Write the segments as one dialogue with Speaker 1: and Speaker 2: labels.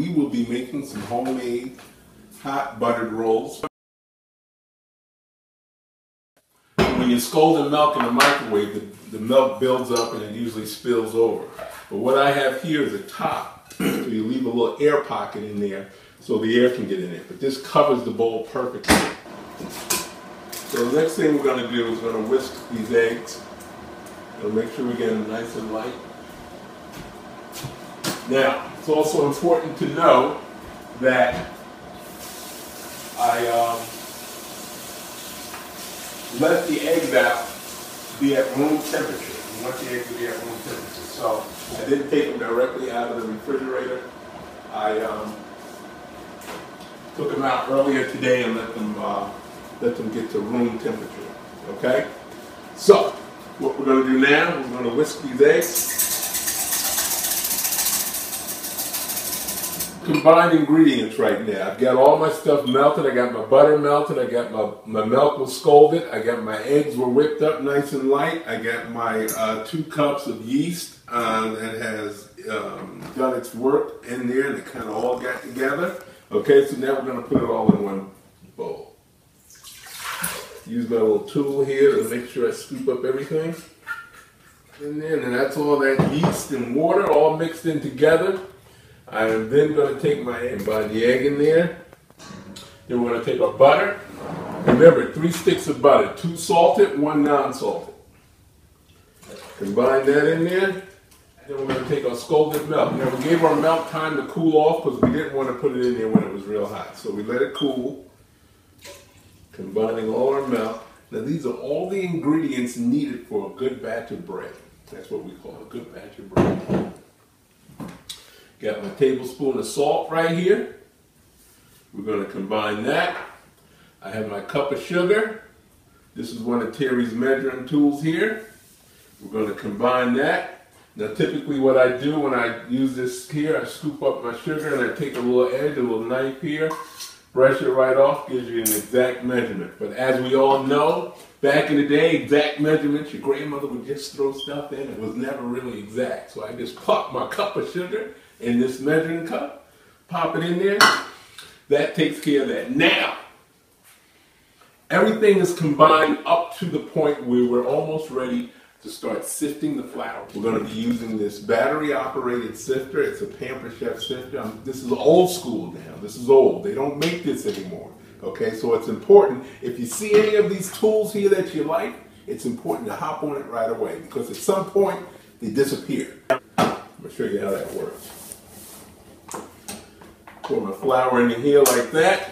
Speaker 1: we will be making some homemade hot buttered rolls. When you're scalding milk in the microwave, the milk builds up and it usually spills over. But what I have here is a top, so you leave a little air pocket in there so the air can get in it. But this covers the bowl perfectly. So the next thing we're going to do is we're going to whisk these eggs. We'll make sure we get them nice and light. Now, it's also important to know that I let the eggs out be at room temperature. You want the eggs to be at room temperature. So I didn't take them directly out of the refrigerator. I took them out earlier today and let them get to room temperature. Okay? So what we're going to do now, we're going to whisk these eggs. Combined ingredients right now. I've got all my stuff melted. I got my butter melted. I got my milk was scalded. I got my eggs were whipped up nice and light. I got my 2 cups of yeast that has done its work in there, and it kind of all got together. Okay, so now we're going to put it all in one bowl. Use my little tool here to make sure I scoop up everything in there, and that's all that yeast and water all mixed in together. I am then going to take my egg, combine the egg in there. Then we're going to take our butter. Remember, 3 sticks of butter, 2 salted, 1 non-salted. Combine that in there. Then we're going to take our scalded milk. Now we gave our milk time to cool off because we didn't want to put it in there when it was real hot. So we let it cool. Combining all our milk. Now these are all the ingredients needed for a good batch of bread. That's what we call a good batch of bread. Got my tablespoon of salt right here. We're going to combine that. I have my cup of sugar. This is one of Terry's measuring tools here. We're going to combine that. Now typically what I do when I use this here, I scoop up my sugar and I take a little edge, a little knife here, brush it right off, gives you an exact measurement. But as we all know, back in the day, exact measurements, your grandmother would just throw stuff in. It was never really exact. So I just pop my cup of sugar in this measuring cup, pop it in there. That takes care of that. Now, everything is combined up to the point where we're almost ready to start sifting the flour. We're going to be using this battery-operated sifter. It's a Pamper Chef sifter. This is old school now. This is old. They don't make this anymore. Okay, so it's important. If you see any of these tools here that you like, it's important to hop on it right away because at some point they disappear. I'm going to show you how that works. Pour my flour in here like that.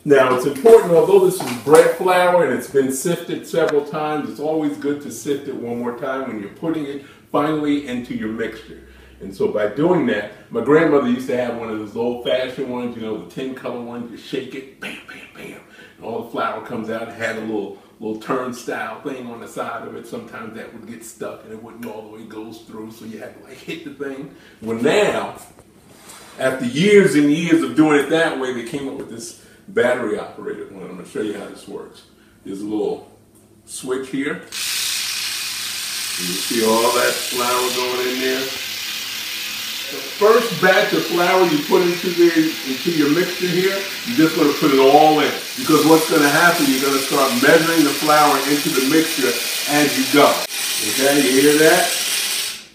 Speaker 1: Now it's important, although this is bread flour and it's been sifted several times, it's always good to sift it one more time when you're putting it finally into your mixture. And so by doing that, my grandmother used to have one of those old-fashioned ones, you know, the 10-color ones. You shake it, bam, bam, bam, and all the flour comes out. It had a little turnstile thing on the side of it. Sometimes that would get stuck and it wouldn't all the way goes through, so you had to like hit the thing. Well now, after years and years of doing it that way, they came up with this battery operated one. I'm going to show you how this works. There's a little switch here. And you see all that flour going in there. The first batch of flour you put into your mixture here, you're just going to put it all in. Because what's going to happen, you're going to start measuring the flour into the mixture as you go. Okay, you hear that?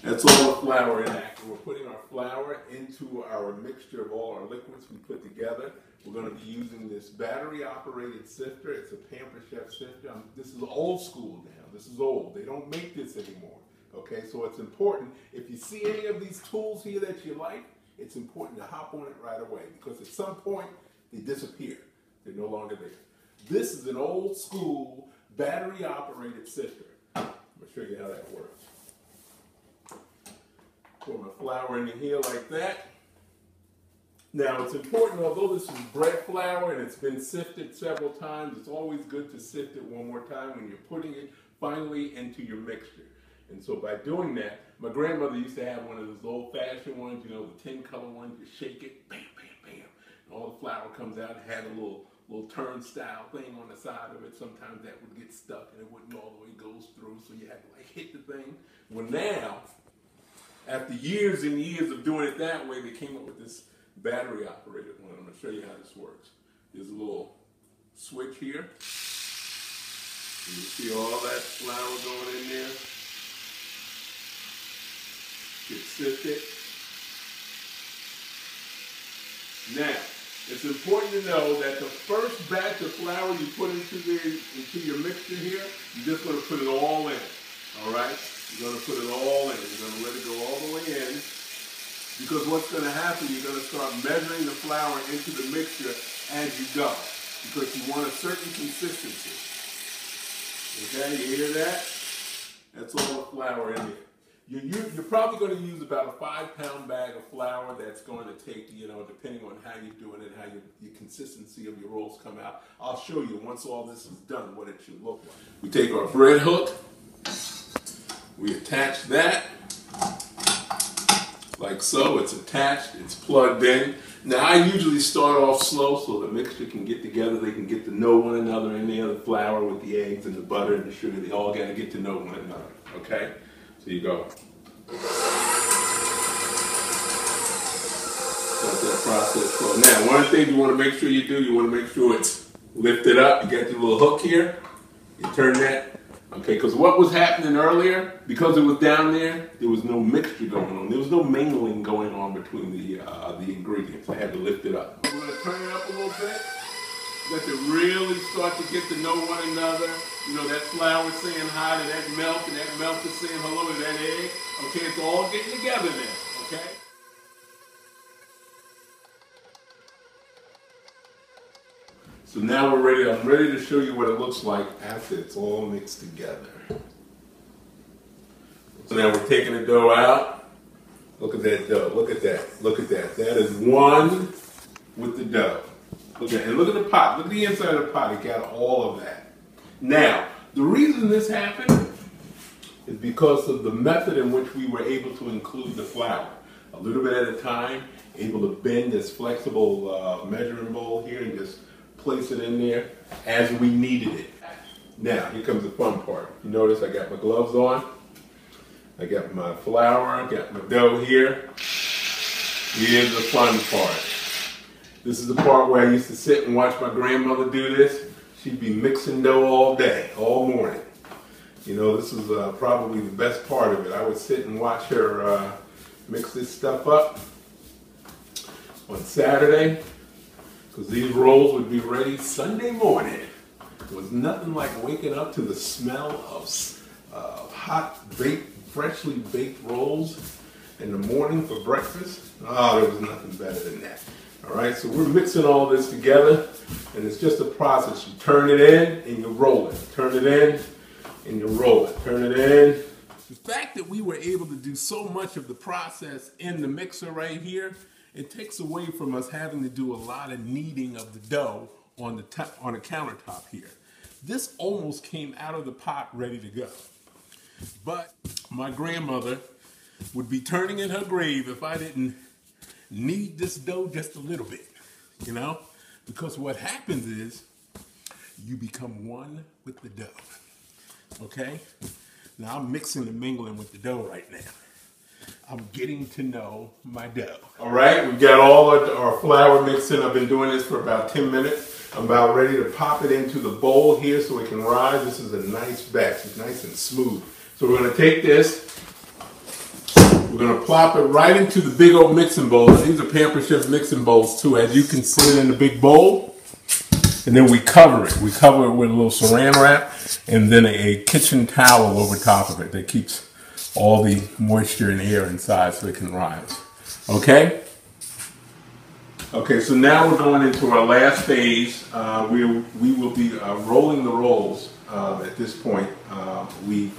Speaker 1: That's all the flour in that. We're putting our flour into our mixture of all our liquids we put together. We're going to be using this battery-operated sifter. It's a Pamper Chef sifter. This is old school now. This is old. They don't make this anymore. Okay, so it's important. If you see any of these tools here that you like, it's important to hop on it right away because at some point they disappear. They're no longer there. This is an old school battery-operated sifter. I'm going to show you how that works. Pour my flour in here like that. Now it's important, although this is bread flour and it's been sifted several times, it's always good to sift it one more time when you're putting it finally into your mixture. And so by doing that, my grandmother used to have one of those old-fashioned ones, you know, the 10-color ones. You shake it, bam, bam, bam, and all the flour comes out. It had a little turnstile thing on the side of it. Sometimes that would get stuck and it wouldn't all the way goes through, so you had to like hit the thing. Well now, After years and years of doing it that way, they came up with this battery operated one. I'm going to show you how this works. There's a little switch here. You see all that flour going in there. Get sifted. Now, it's important to know that the first batch of flour you put into your mixture here, you're just going to put it all in. All right? You're going to put it all in. You're going to let it go all the way in. Because what's going to happen, you're going to start measuring the flour into the mixture as you go. Because you want a certain consistency. Okay, you hear that? That's all the flour in there. You're probably going to use about a 5-pound bag of flour. That's going to take, depending on how you're doing it, how your consistency of your rolls come out. I'll show you once all this is done what it should look like. We take our bread hook. We attach that. Like so. It's attached. It's plugged in. Now, I usually start off slow so the mixture can get together. They can get to know one another in there. The flour with the eggs and the butter and the sugar. They all got to get to know one another. Okay? So you go. Let that process flow. Now, one of the things you want to make sure you do, you want to make sure it's lifted up. You got your little hook here. You turn that. Okay, because what was happening earlier, because it was down there was no mixture going on. There was no mingling going on between the ingredients. I had to lift it up. We're going to turn it up a little bit. Let it really start to get to know one another. That flour saying hi to that milk, and that milk is saying hello to that egg. Okay, it's all getting together now, okay? So now we're ready. I'm ready to show you what it looks like after it's all mixed together. So now we're taking the dough out. Look at that dough. Look at that. Look at that. That is one with the dough. Okay, and look at the pot. Look at the inside of the pot. It got all of that. Now, the reason this happened is because of the method in which we were able to include the flour. A little bit at a time, able to bend this flexible measuring bowl here and just place it in there as we needed it. Now, here comes the fun part. You notice I got my gloves on. I got my flour. I got my dough here. Here's the fun part. This is the part where I used to sit and watch my grandmother do this. She'd be mixing dough all day, all morning. This is probably the best part of it. I would sit and watch her mix this stuff up on Saturday, because these rolls would be ready Sunday morning. There was nothing like waking up to the smell of hot, freshly baked rolls in the morning for breakfast. Oh, there was nothing better than that. All right, so we're mixing all this together, and it's just a process. You turn it in and you roll it. Turn it in and you roll it. Turn it in. The fact that we were able to do so much of the process in the mixer right here, it takes away from us having to do a lot of kneading of the dough on the countertop here. This almost came out of the pot ready to go. But my grandmother would be turning in her grave if I didn't knead this dough just a little bit, because what happens is you become one with the dough. Okay? Now I'm mixing and mingling with the dough right now. I'm getting to know my dough. All right, we've got all our flour mixed in. I've been doing this for about 10 minutes. I'm about ready to pop it into the bowl here so it can rise. This is a nice batch. It's nice and smooth. So we're going to take this. We're going to plop it right into the big old mixing bowl. These are Pampered Chef mixing bowls too. As you can see it in the big bowl. And then we cover it. We cover it with a little saran wrap and then a kitchen towel over top of it that keeps all the moisture and air inside so it can rise. Okay? Okay, so now we're going into our last phase. We will be rolling the rolls at this point. We've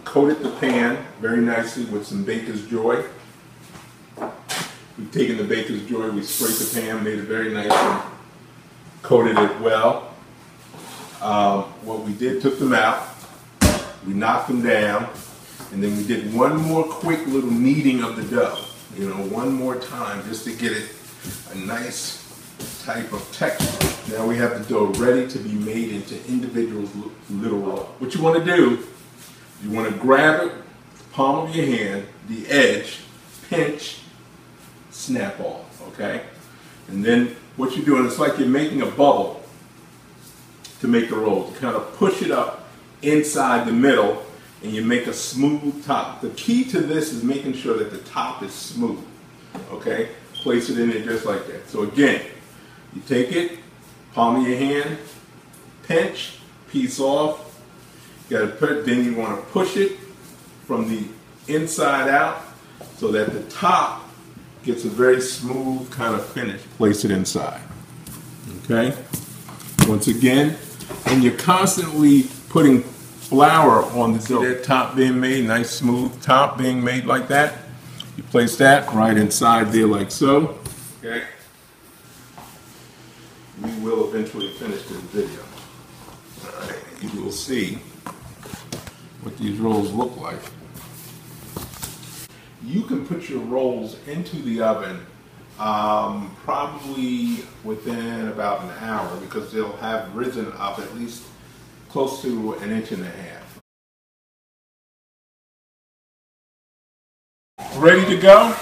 Speaker 1: coated the pan very nicely with some Baker's Joy. We've taken the Baker's Joy, we sprayed the pan, made it very nice and coated it well. What we did, took them out, we knocked them down, and then we did one more quick little kneading of the dough. One more time just to get it a nice type of texture. Now we have the dough ready to be made into individual little rolls. What you want to do, you want to grab it, palm of your hand, the edge, pinch, snap off, okay? And then what you're doing, it's like you're making a bubble to make the rolls. You kind of push it up inside the middle and you make a smooth top. The key to this is making sure that the top is smooth, okay? Place it in there just like that. So again, you take it, palm of your hand, pinch, piece off. You gotta put it, then you want to push it from the inside out so that the top gets a very smooth kind of finish. Place it inside, okay? Once again, and you're constantly putting flour on the dough. That top being made, nice smooth top being made like that. You place that right inside there like so, okay? We will eventually finish this video. All right, you will see what these rolls look like. You can put your rolls into the oven probably within about an hour because they'll have risen up at least close to 1.5 inches. Ready to go?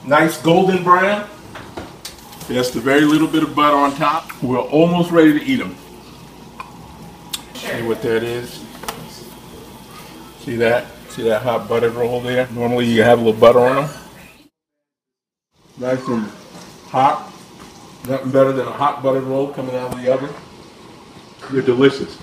Speaker 1: Nice golden brown. Just a very little bit of butter on top. We're almost ready to eat them. See what that is? See that? See that hot buttered roll there? Normally you have a little butter on them. Nice and hot. Nothing better than a hot buttered roll coming out of the oven. They're delicious.